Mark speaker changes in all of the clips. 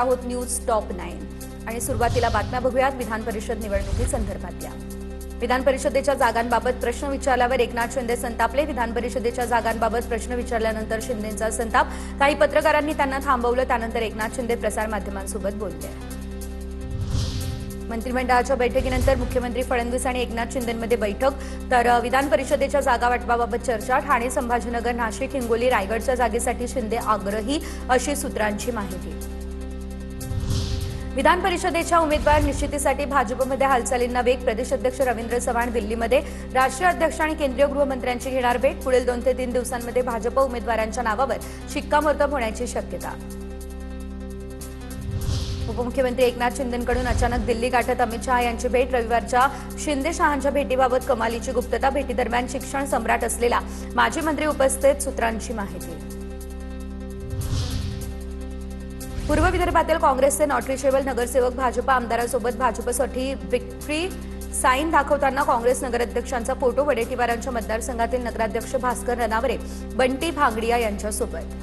Speaker 1: आहोत news top 9 आणि सुरुवातीला बातम्या बघूयात विधान परिषद निवडणुकीसंदर्भातल्या। विधान परिषदेच्या जागांबाबत प्रश्न विचारल्यावर एकनाथ शिंदे संतापले। विधान परिषदेच्या जागांबाबत प्रश्न विचारल्यानंतर शिंदेंचा संताप। काही पत्रकारांनी त्यांना थांबवलं, त्यानंतर एकनाथ शिंदे प्रसार माध्यमांसोबत बोलले। मंत्रिमंडळाच्या बैठकीनंतर मुख्यमंत्री फडणवीस आणि एकनाथ शिंदेंमध्ये बैठक, तर विधान परिषदेच्या जागा वाटपाबाबत चर्चा। ठाणे, संभाजीनगर, नाशिक, हिंगोली, रायगडच्या जागेसाठी शिंदे आग्रही, अशी सूत्रांची माहिती। विधान परिषदेच्या उमेदवार निश्चितीसाठी भाजपमध्ये हालचालींना वेग। प्रदेश अध्यक्ष रवींद्र चव्हाण दिल्लीमध्ये, राष्ट्रीय अध्यक्ष आणि केंद्रीय गृहमंत्र्यांची घेणार भेट। पुढील 2 ते 3 दिवसांमध्ये भाजप उमेदवारांच्या नावावर शिक्कामोर्तब होण्याची शक्यता। उपमुख्यमंत्री एकनाथ शिंदेंकडून अचानक दिल्ली गाठत अमित शहा यांची भेट। रविवारच्या शिंदे शहांच्या भेटीबाबत कमालीची गुप्तता। भेटीदरम्यान शिक्षण सम्राट असलेला माजी मंत्री उपस्थित, सूत्रांची माहिती। पूर्व विदर्भातील काँग्रेसचे नॉट रिचेबल नगरसेवक भाजप आमदारांसोबत भाजपसाठी विक्ट्री साईन दाखवताना काँग्रेस नगराध्यक्षांचा फोटो। वडेट्टीवारांच्या मतदारसंघातील नगराध्यक्ष भास्कर रनावरे बंटी भांगडिया यांच्यासोबत।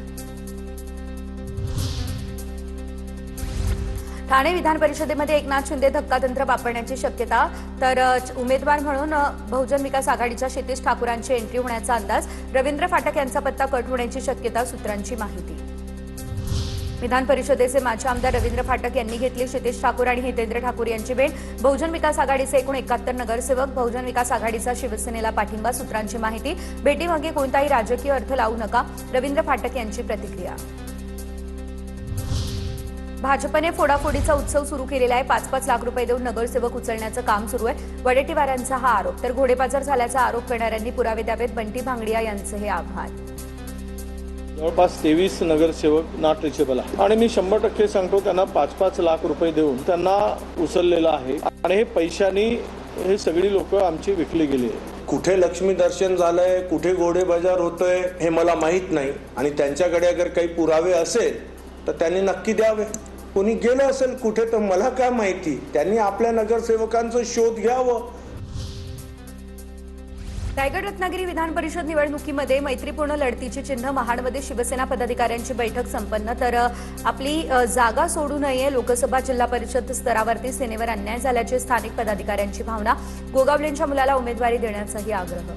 Speaker 1: ठाणे विधान परिषदेमध्ये एकनाथ शिंदे धक्कातंत्र वापरण्याची शक्यता, तर उमेदवार म्हणून बहुजन विकास आघाडीच्या क्षितिज ठाकूरांची एंट्री होण्याचा अंदाज। रवींद्र फाटक यांचा पत्ता कट होण्याची शक्यता, सूत्रांची माहिती। विधान परिषदेचे माजी आमदार रवींद्र फाटक यांनी घेतली क्षितिज ठाकूर आणि हितेंद्र ठाकूर यांची भेट। बहुजन विकास आघाडीचे एकूण 71 नगरसेवक, बहुजन विकास आघाडीचा शिवसेनेला पाठिंबा, सूत्रांची माहिती। भेटीमागे कोणताही राजकीय अर्थ लावू नका, रवींद्र फाटक यांची प्रतिक्रिया। भाजपने फोडाफोडीचा उत्सव सुरू केलेला आहे। 5-5 लाख रुपये देऊन नगरसेवक उचलण्याचं काम सुरू आहे, वडेट्टीवारांचा हा आरोप। तर घोडेबाजार झाल्याचा आरोप करणाऱ्यांनी पुरावे द्यावेत, बंटी भांगडिया यांचे हे आव्हान।
Speaker 2: जवळपास 23 नगरसेवक नॉट रिचेबल आहे आणि मी 100% सांगतो, त्यांना 5-5 लाख रुपये देऊन त्यांना उचललेलं आहे आणि हे पैशानी हे सगळी लोक आमची विकली गेली आहे।
Speaker 3: कुठे लक्ष्मी दर्शन झालंय, कुठे घोडे बाजार होतोय हे मला माहित नाही आणि त्यांच्याकडे अगर काही पुरावे असेल तर त्यांनी नक्की द्यावे। कोणी गेलं असेल कुठे तर मला काय माहिती, त्यांनी आपल्या नगरसेवकांचा शोध घ्यावं।
Speaker 1: रायगड रत्नागिरी विधान परिषद निवडणुकीमध्ये मैत्रीपूर्ण लढतीची चिन्ह। महाडमध्ये शिवसेना पदाधिकाऱ्यांची बैठक संपन्न, तर आपली जागा सोडू नये। लोकसभा जिल्हा परिषद स्तरावरती सेनेवर अन्याय झाल्याची स्थानिक पदाधिकाऱ्यांची भावना। गोगावलेंच्या मुलाला उमेदवारी देण्याचाही आग्रह।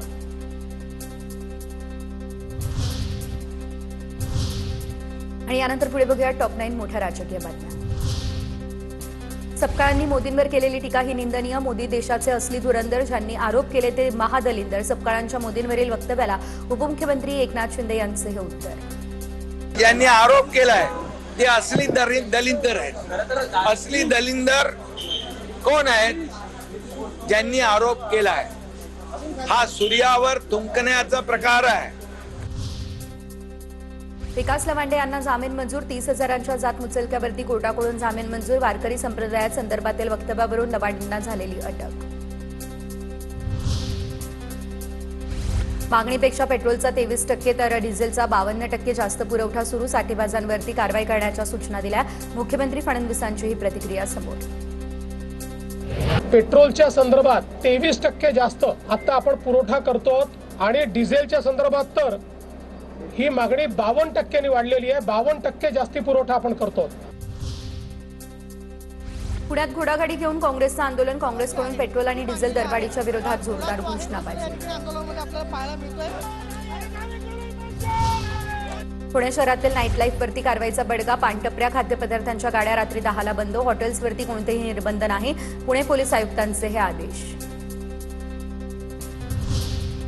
Speaker 1: आणि यानंतर पुढे बघूया टॉप 9 मोठ्या राजकीय बातम्या। सपकाळांनी मोदींवर केलेली टीका ही निंदनीय। मोदी देशाचे असली धुरंधर, ज्यांनी आरोप केले ते महादलिंदर। सपकाळांच्या मोदींवरील वक्तव्याला उपमुख्यमंत्री एकनाथ शिंदे यांचे हे उत्तर।
Speaker 4: ज्यांनी आरोप केलाय ते असली दलिंदर आहेत। असली दलिंदर कोण आहेत? ज्यांनी आरोप केलाय। हा सूर्यावर थुंकण्याचा प्रकार आहे।
Speaker 1: विकास लवांडे यांना जामीन मंजूर। 30,000च्या जात मुचलक्यावरती कोर्टाकडून जामीन मंजूर। वारकरी संप्रदायासंदर्भातील वक्तव्यावरून लवांडेंना झालेली अटक। मागणीपेक्षा पेट्रोलचा 23%, तर डिझेलचा 52% जास्त पुरवठा सुरू। साठेबाजांवरती कारवाई करण्याच्या सूचना दिल्या। मुख्यमंत्री फडणवीसांची ही प्रतिक्रिया समोर।
Speaker 5: पेट्रोलच्या संदर्भात 23% जास्त आता आपण पुरवठा करतो आणि डिझेलच्या संदर्भात तर ही मागणी 52% वाढलेली आहे। 52% जास्ती पुरवठा आपण करतो।
Speaker 1: पुण्यात घोडागाडी घेऊन काँग्रेसचं आंदोलन। काँग्रेसकडून पेट्रोल आणि डिझेल दरवाढीच्या विरोधात जोरदार घोषणाबाजी। पुणे शहरातील नाईट लाईफवरती कारवाईचा बडगा। पानटपऱ्या, खाद्यपदार्थांच्या गाड्या रात्री 10ला बंद। हॉटेल्सवरती कोणतेही निर्बंध नाही, पुणे पोलीस आयुक्तांचे हे आदेश।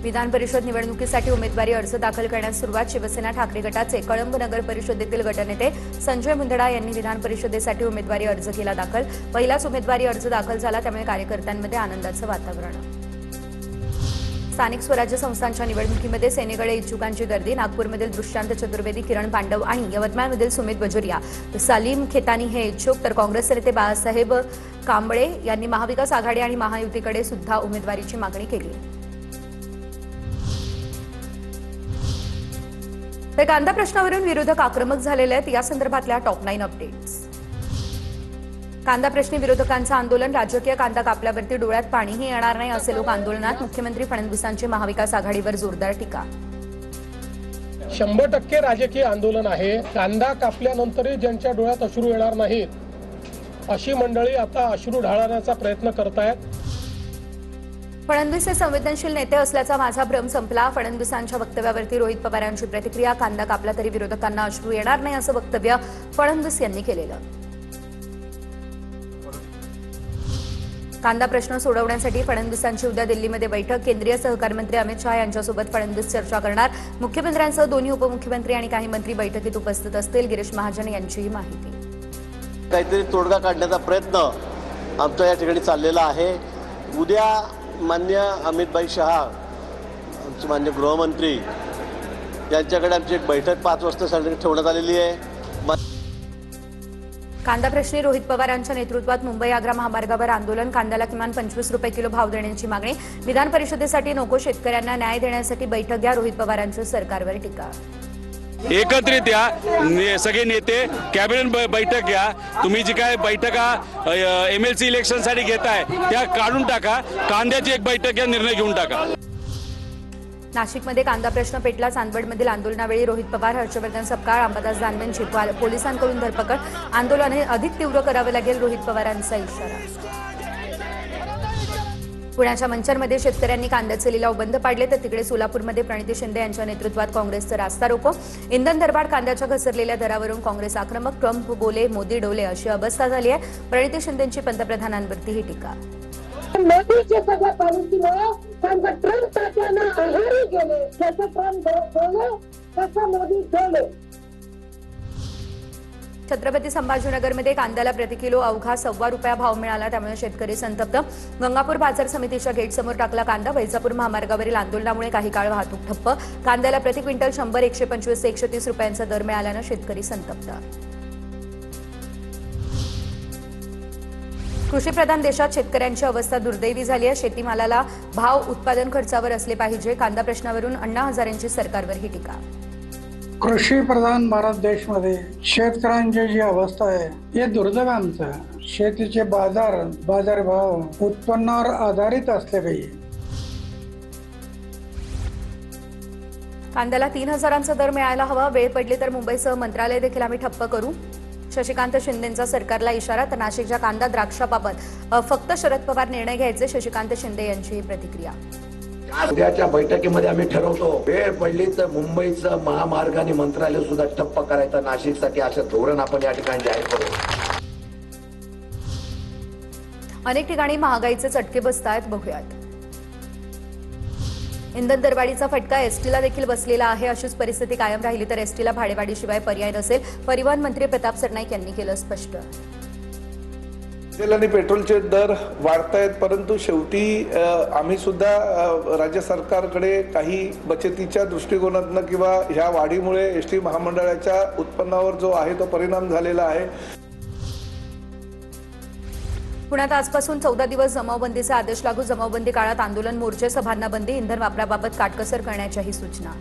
Speaker 1: विधान परिषद निवडणुकीसाठी उमेदवारी अर्ज दाखल करण्यास सुरुवात। शिवसेना ठाकरे गटाचे कळंब नगर परिषदेतील गटनेते संजय मुंदडा यांनी विधान परिषदेसाठी उमेदवारी अर्ज केला दाखल। पहिलाच उमेदवारी अर्ज दाखल झाला, त्यामुळे कार्यकर्त्यांमध्ये आनंदाचं वातावरण। स्थानिक स्वराज्य संस्थांच्या निवडणुकीमध्ये सेनेकडे इच्छुकांची गर्दी। नागपूरमधील दृष्टांत चतुर्वेदी, किरण पांडव आणि यवतमाळमधील सुमित बजुरिया, सलीम खेतानी हे इच्छुक, तर काँग्रेसचे नेते बाळासाहेब कांबळे यांनी महाविकास आघाडी आणि महायुतीकडे सुद्धा उमेदवारीची मागणी केली। तर कांदा प्रश्नावरून विरोधक आक्रमक झालेले आहेत, या संदर्भातल्या टॉप 9 अपडेट्स। कांदा प्रश्नी विरोधकांचं आंदोलन। राजकीय कांदा कापल्यावरती डोळ्यात पाणीही येणार नाही असे लोक आंदोलनात। मुख्यमंत्री फडणवीसांची महाविकास आघाडीवर जोरदार टीका।
Speaker 5: 100% राजकीय आंदोलन आहे. कांदा कापल्यानंतरही ज्यांच्या डोळ्यात अश्रू येणार नाहीत अशी मंडळी आता अश्रू ढाळण्याचा प्रयत्न करतायत.
Speaker 1: फडणवीस हे संवेदनशील नेते असल्याचा माझा भ्रम संपला. फडणवीसांच्या वक्तव्यावरती रोहित पवारांची प्रतिक्रिया. कांदा कापला तरी विरोधकांना अश्रू येणार नाही असं वक्तव्य फडणवीस यांनी केलेलं. कांदा प्रश्न सोडवण्यासाठी फडणवीसांची उद्या दिल्लीमध्ये बैठक. केंद्रीय सहकार मंत्री अमित शहा यांच्यासोबत फडणवीस चर्चा करणार. मुख्यमंत्र्यांसह दोन्ही उपमुख्यमंत्री आणि काही मंत्री बैठकीत उपस्थित असतील. गिरीश महाजन यांचीही माहिती.
Speaker 6: काहीतरी तोडगा काढण्याचा प्रयत्न आमचा या ठिकाणी चाललेला आहे. उद्या मान्य अमितभाई शहा आमचे मान्य गृहमंत्री यांच्याकडे आमची एक बैठक 5 वाजता ठेवण्यात आलेली आहे.
Speaker 1: कांदा प्रश्नी रोहित पवारांच्या नेतृत्वात मुंबई आग्रा महामार्गावर आंदोलन. कांद्याला किमान 25 रुपये किलो भाव देण्याची मागणी. विधान परिषदेसाठी नको शेतकऱ्यांना न्याय देण्यासाठी बैठक घ्या. रोहित पवारांचं सरकारवर टीका.
Speaker 7: एकत्रित या सगळे नेते कॅबिनेट बैठक घ्या. तुम्ही जी काय बैठका MLC इलेक्शनसाठी घेताय त्या काढून टाका. कांद्याची एक बैठक घ्या, निर्णय घेऊन टाका.
Speaker 1: नाशिकमध्ये कांदा प्रश्न पेटला. चांदवडमधील आंदोलनावेळी रोहित पवार, हर्षवर्धन सपकाळ, अंबादास दानवेंची पोलिसांकडून धरपकड. आंदोलन अधिक तीव्र करावं लागेल, रोहित पवारांचा इशारा. पुण्याच्या मंचरमध्ये शेतकऱ्यांनी कांद्याचे लिलाव बंद पाडले तर तिकडे सोलापूरमध्ये प्रणिती शिंदे यांच्या नेतृत्वात काँग्रेसचं रास्ता रोको. इंधन दरवाढ, कांद्याच्या घसरलेल्या दरावरून काँग्रेस आक्रमक. ट्रम्प बोले, मोदी डोले अशी अवस्था झाली आहे. प्रणिती शिंदेंची पंतप्रधानांवरती ही टीका.
Speaker 8: मोदीच्या सगळ्या पॉलिसीमुळे त्यांचा ट्रम्प तात्यांना आहारी गेले. जसं ट्रम्प बोलले तसं मोदी केले.
Speaker 1: छत्रपती संभाजीनगरमध्ये कांद्याला प्रति किलो अवघा ₹1.25 भाव मिळाला. त्यामुळे शेतकरी संतप्त. गंगापूर बाजार समितीच्या गेटसमोर टाकला कांदा. वैजापूर महामार्गावरील आंदोलनामुळे काही काळ वाहतूक ठप्प. कांद्याला प्रति क्विंटल 100, 125 ते 130 रुपयांचा दर मिळाल्यानं शेतकरी संतप्त. कृषीप्रधान देशात शेतकऱ्यांची अवस्था दुर्दैवी झाली आहे. शेतीमालाला भाव उत्पादन खर्चावर असले पाहिजे. कांदा प्रश्नावरून अण्णा हजारेंची सरकारवर ही टीका.
Speaker 9: कृषी प्रधान भारत देशमध्ये शेतकऱ्यांची जी अवस्था आहे हे दुर्दैव आहे. आमचं शेतीचे बाजारभाव उत्पन्नावर आधारित असले पाहिजे.
Speaker 1: कांद्याला 3,000चा दर मिळायला हवा. वेळ पडली तर मुंबईसह मंत्रालय देखील आम्ही ठप्प करू. शशिकांत शिंदेंचा सरकारला इशारा. तर नाशिकच्या कांदा द्राक्षाबाबत फक्त शरद पवार निर्णय घ्यायचे, शशिकांत शिंदे यांची प्रतिक्रिया.
Speaker 10: उद्याच्या बैठकीमध्ये आम्ही ठरवतो वेळ पडली तर मुंबईचं महामार्गाने मंत्रालय सुद्धा ठप्प करायचं. नाशिकसाठी असं धोरण आपण या ठिकाणी जाहीर करू.
Speaker 1: अनेक ठिकाणी महागाईचे चटके बसतायत, बघूयात. इंधन दरवाढीचा फटका एसटीला देखील बसलेला आहे. अशीच परिस्थिती कायम राहिली तर एसटीला भाडेवाढीशिवाय पर्याय नसेल. परिवहन मंत्री प्रताप सरनाईक यांनी केलं स्पष्ट.
Speaker 2: डिझेल आणि पेट्रोलचे दर वाढतायत, परंतु शेवटी आम्ही सुद्धा राज्य सरकारकडे काही बचतीच्या दृष्टिकोनातून किंवा ह्या वाढीमुळे एसटी महामंडळाच्या उत्पन्नावर जो आहे तो परिणाम झालेला आहे.
Speaker 1: पुण्यात आजपासून 14 दिवस जमावबंदीचे आदेश लागू. जमावबंदी काळात आंदोलन, मोर्चे, सभांना बंदी. इंधन वापराबाबत काटकसर करण्याच्याही सूचना.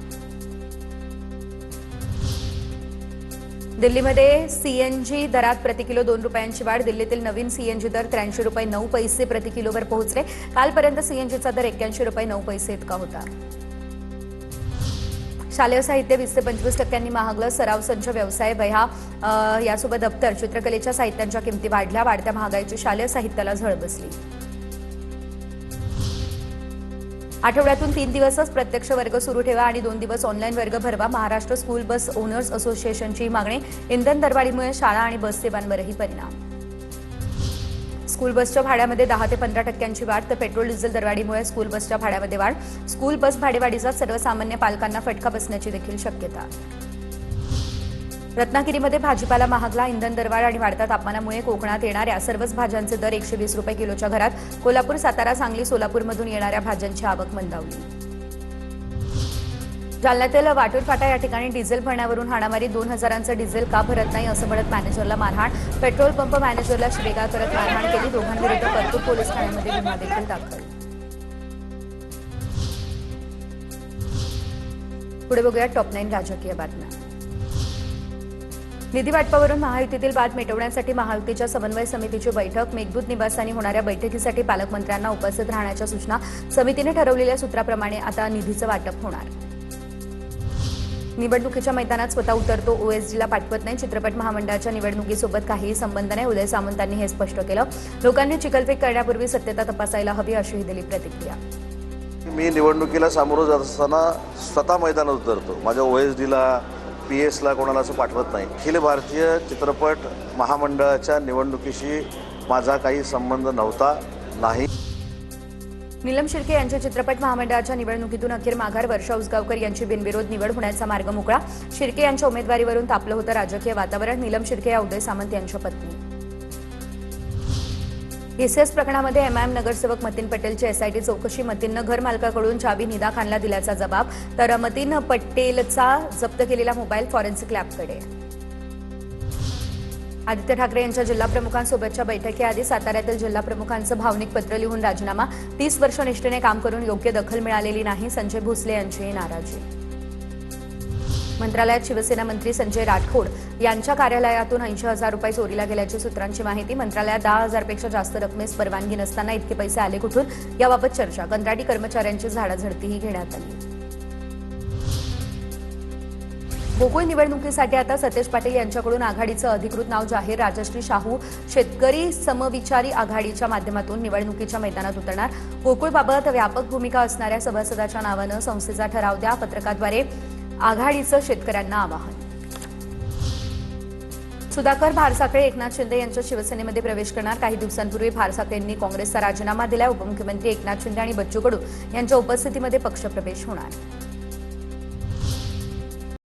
Speaker 1: दिल्लीमध्ये सीएनजी दरात प्रति किलो 2 रुपयांची वाढ. दिल्लीतील नवीन सीएनजी दर 83 रुपये 9 पैसे प्रति किलोवर पोहोचले. कालपर्यंत सीएनजीचा दर 81 रुपये 9 पैसे इतका होता. शालेय साहित्य 20 ते 25% महागलं. सराव संच, व्यवसाय, वह्या यासोबत दप्तर, चित्रकलेच्या साहित्यांच्या किमती वाढल्या. वाढत्या महागाईची शालेय साहित्याला झळ बसली. आठवड्यातून 3 दिवसच प्रत्यक्ष वर्ग सुरू ठेवा आणि 2 दिवस ऑनलाईन वर्ग भरवा. महाराष्ट्र स्कूल बस ओनर्स असोसिएशनची मागणी. इंधन दरवाढीमुळे शाळा आणि बस सेवांवरही परिणाम. स्कूल बसच्या भाड्यामध्ये 10 ते 15% वाढ. तर पेट्रोल डिझेल दरवाढीमुळे स्कूल बसच्या भाड्यामध्ये वाढ. स्कूल बस भाडेवाढीचा सर्वसामान्य पालकांना फटका बसण्याची देखील शक्यता. रत्नागिरीमध्ये भाजीपाला महागला. इंधन दरवाढ आणि वाढत्या तापमानामुळे कोकणात येणाऱ्या सर्वच भाज्यांचे दर 120 रुपये किलोच्या घरात. कोल्हापूर, सातारा, सांगली, सोलापूरमधून येणाऱ्या भाज्यांची आवक मंदावली. जालन्यातील वाटूर फाटा या ठिकाणी डिझेल भरण्यावरून हाणामारी. 2,000चं डिझेल का भरत नाही असं म्हणत मॅनेजरला मारहाण. पेट्रोल पंप मॅनेजरला शिवेगाळ करत मारहाण केली. दोघांविरुद्ध परतूर पोलीस ठाण्यामध्ये गुन्हा देखील दाखल. पुढे बघूया टॉप 9 राजकीय बातम्या. निधी वाटपावरून महायुतीतील वाद मिटवण्यासाठी महायुतीच्या समन्वय समितीची बैठक. मेघदूत निवासस्थानी होणाऱ्या बैठकीसाठी पालकमंत्र्यांना उपस्थित राहण्याच्या सूचना. समितीने ठरवलेल्या सूत्राप्रमाणे आता निधीचं वाटप होणार. निवडणुकीच्या मैदानात स्वतः उतरतो, ओएसडीला पाठवत नाही. चित्रपट महामंडळाच्या निवडणुकीसोबत काहीही संबंध नाही. उदय सामंतांनी हे स्पष्ट केलं. लोकांनी चिखलफेक करण्यापूर्वी सत्यता तपासायला हवी, अशीही दिली प्रतिक्रिया.
Speaker 6: मी निवडणुकीला सामोरं जात असताना स्वतः मैदानात उतरतो. माझ्या ओएसडीला PS ला कोणाला असं पाठवत नाही. अखिल भारतीय चित्रपट महामंडळाच्या निवडणुकीशी माझा काही संबंध नव्हता, नाही.
Speaker 1: नीलम शिर्के यांच्या चित्रपट महामंडळाच्या निवडणुकीतून अखेर माघार. वर्षा उसगावकर यांची बिनविरोध निवड होण्याचा मार्ग मोकळा. शिर्के यांच्या उमेदवारीवरून तापलं होतं राजकीय वातावरण. नीलम शिर्के या उदय सामंत यांच्या पत्नी. PCS प्रकरणामध्ये MIM नगरसेवक मतीन पटेलची SIT चौकशी. मतीननं घर मालकाकडून चाबी निदा खानला दिल्याचा जबाब, तर मतीन पटेलचा जप्त केलेला मोबाईल फॉरेन्सिक लॅबकडे. आदित्य ठाकरे यांच्या जिल्हाप्रमुखांसोबतच्या बैठकीआधी साताऱ्यातील जिल्हाप्रमुखांचं भावनिक पत्र लिहून राजीनामा. 30 वर्ष निष्ठेने काम करून योग्य दखल मिळालेली नाही, संजय भोसले यांची नाराजी. मंत्रालयात शिवसेना मंत्री संजय राठोड यांच्या कार्यालयातून 80,000 रुपये चोरीला गेल्याची सूत्रांची माहिती. मंत्रालयात 10,000 पेक्षा जास्त रकमेस परवानगी नसताना इतके पैसे आले कुठून, याबाबत चर्चा. कंत्राटी कर्मचाऱ्यांची झाडाझडतीही घेण्यात आली. गोकुळ निवडणुकीसाठी आता सतेज पाटील यांच्याकडून आघाडीचं अधिकृत नाव जाहीर. राजश्री शाहू शेतकरी समविचारी आघाडीच्या माध्यमातून निवडणुकीच्या मैदानात उतरणार. गोकुळबाबत व्यापक भूमिका असणाऱ्या सभासदाच्या नावानं संस्थेचा ठराव द्या, पत्रकाद्वारे आघाडीचं शेतकऱ्यांना आवाहन. सुधाकर भारसाखळे एकनाथ शिंदे यांच्या शिवसेनेमध्ये प्रवेश करणार. काही दिवसांपूर्वी भारसाखळेंनी काँग्रेसचा राजीनामा दिला. उपमुख्यमंत्री एकनाथ शिंदे आणि बच्चू कडू यांच्या उपस्थितीमध्ये पक्षप्रवेश होणार.